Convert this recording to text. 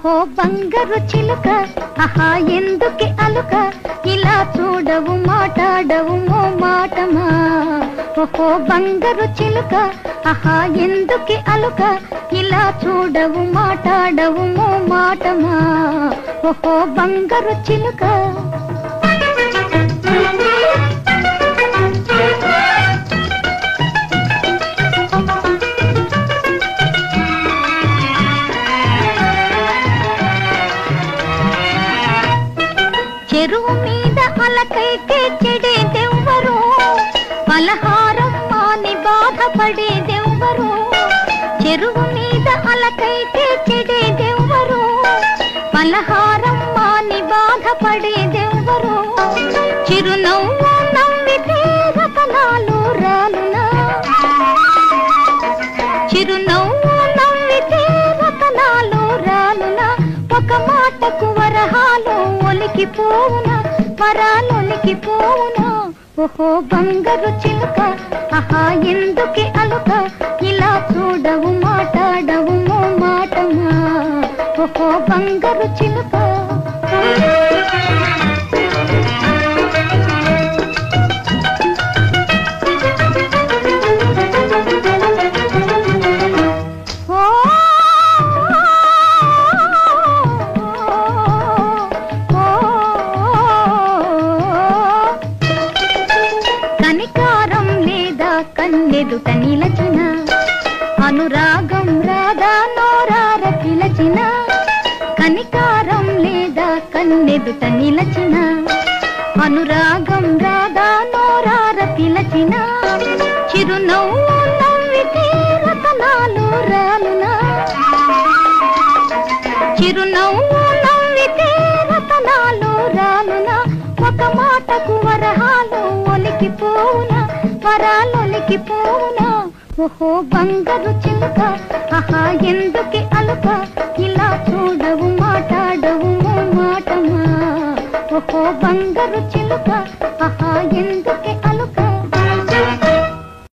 ఓహో బంగారు చిలుక ఆహా ఎందుకే అలుక ఇలా చూడవు మాట్లాడవు మో మాటమా ఓహో బంగారు చిలుక ఆహా ఎందుకే అలుక ఇలా చూడవు మాట్లాడవు మో మాటమా ఓహో బంగారు చిలుక చెరువు మీద అలకైతే చెడేదెవ్వరు పలహారం మాని బాధపడేదెవ్వరు చెరువు మీద అలకైతే చెడేదెవ్వరు పలహారం మాని బాధపడేదెవ్వరు చిరునవ్వు నవ్వితే రతనాలు రాలునా చిరునవ్వు నవ్వితే రతనాలు రాలునా ఒక మాటకు వరహాలు ఒలికిపోవునా వరాలొలికిపోవునా ఓహో బంగారు చిలుక ఆహా ఎందుకే అలుక ఇలా చూడవు మాట్లాడవు మో మాటమా ఓహో బంగారు చిలుక కనికారం లేదా కన్నెదుట నిలచిన అనురాగం రాధా నోరార పిలచిన కనికారం లేదా కన్నెదుట నిలచిన అనురాగం రాధా నోరార పిలచిన చిరునవ్వు నవ్వితే రతనాలు రాలునా చిరునవ్వు నవ్వితే రతనాలు రాలునా ఒక మాటకు వరహాలు ఒలికిపోవునా వరాలొలికిపోవునా ఓహో బంగారు చిలుక ఆహా ఎందుకే అలుక ఇలా చూడవు మాట్లాడవు మో మాటమా ఓహో బంగారు చిలుక ఆహా ఎందుకే